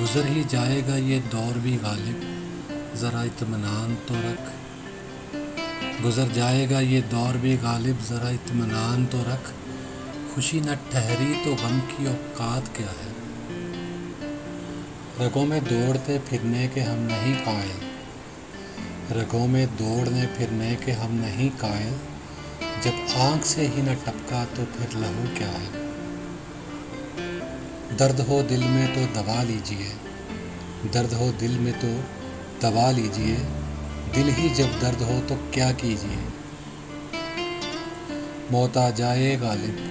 گزر ہی جائے گا یہ دور بھی غالب، ذرا اطمینان تو رکھ۔ گزر جائے گا یہ دور بھی غالب، ذرا اطمینان تو رکھ۔ خوشی نہ ٹھہری تو غم کی اوقات کیا ہے؟ رگوں میں دوڑتے پھرنے کے ہم نہیں قائل، رگوں میں دوڑنے پھرنے کے ہم نہیں قائل۔ جب آنکھ سے ہی نہ ٹپکا تو پھر لہو کیا ہے؟ درد ہو دل میں تو دبا لیجئے، درد ہو دل میں تو دبا لیجئے۔ دل ہی جب درد ہو تو کیا کیجئے؟ موت آ جائے غالب،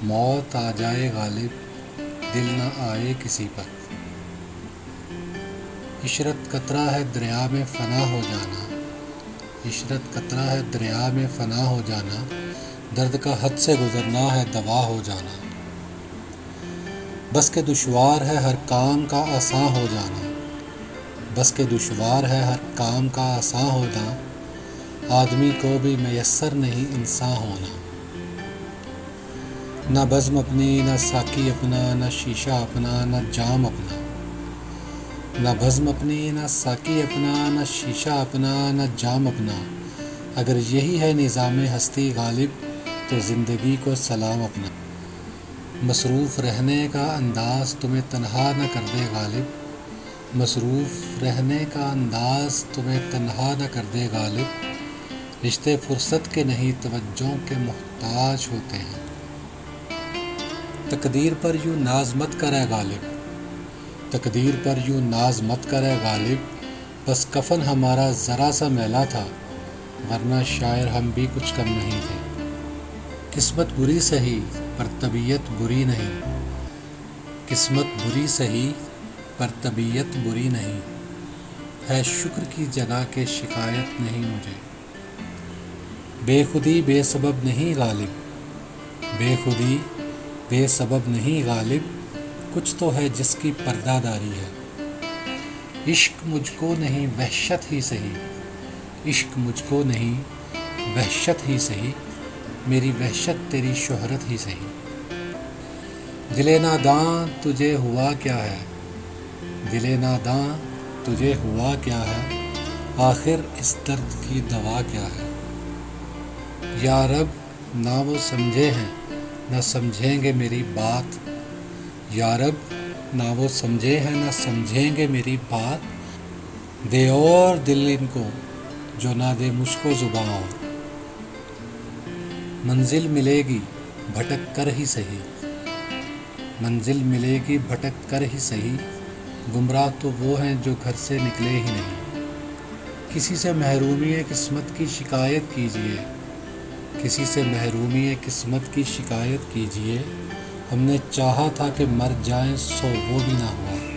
موت آ جائے غالب، دل نہ آئے کسی پر۔ عشرت قطرہ ہے دریا میں فنا ہو جانا، عشرت قطرہ ہے دریا میں فنا ہو جانا۔ درد کا حد سے گزرنا ہے دوا ہو جانا۔ بس کے دشوار ہے ہر کام کا آساں ہو جانا، بس کے دشوار ہے ہر کام کا آساں ہونا۔ آدمی کو بھی میسر نہیں انسان ہونا۔ نہ بزم اپنی نہ ساقی اپنا، نہ شیشہ اپنا نہ جام اپنا۔ نہ بزم اپنی نہ ساقی اپنا، نہ شیشہ اپنا نہ جام اپنا۔ اگر یہی ہے نظام ہستی غالب تو زندگی کو سلام اپنا۔ مصروف رہنے کا انداز تمہیں تنہا نہ کر دے غالب، مصروف رہنے کا انداز تمہیں تنہا نہ کر دے غالب۔ رشتے فرصت کے نہیں توجہ کے محتاج ہوتے ہیں۔ تقدیر پر یوں ناز مت کرے غالب، تقدیر پر یوں ناز مت کرے غالب۔ بس کفن ہمارا ذرا سا میلا تھا، ورنہ شاعر ہم بھی کچھ کم نہیں تھے۔ قسمت بری سہی پر طبیعت بری نہیں، قسمت بری سہی پر طبیعت بری نہیں۔ ہے شکر کی جگہ کہ شکایت نہیں مجھے۔ بے خودی بے سبب نہیں غالب، بے خودی بے سبب نہیں غالب۔ کچھ تو ہے جس کی پردہ داری ہے۔ عشق مجھ کو نہیں وحشت ہی سہی، عشق مجھ کو نہیں وحشت ہی سہی۔ میری وحشت تیری شہرت ہی سہی۔ دل ناداں تجھے ہوا کیا ہے، دل ناداں تجھے ہوا کیا ہے؟ آخر اس درد کی دوا کیا ہے؟ یا رب نہ وہ سمجھے ہیں نہ سمجھیں گے میری بات، یا رب نہ وہ سمجھے ہیں نہ سمجھیں گے میری بات۔ دے اور دل ان کو جو نہ دے مجھ کو زباں اور۔ منزل ملے گی بھٹک کر ہی سہی، منزل ملے گی بھٹک کر ہی سہی۔ گمراہ تو وہ ہیں جو گھر سے نکلے ہی نہیں۔ کسی سے محرومی قسمت کی شکایت کیجئے، کسی سے محرومی قسمت کی شکایت کیجئے۔ ہم نے چاہا تھا کہ مر جائیں سو وہ بھی نہ ہوا۔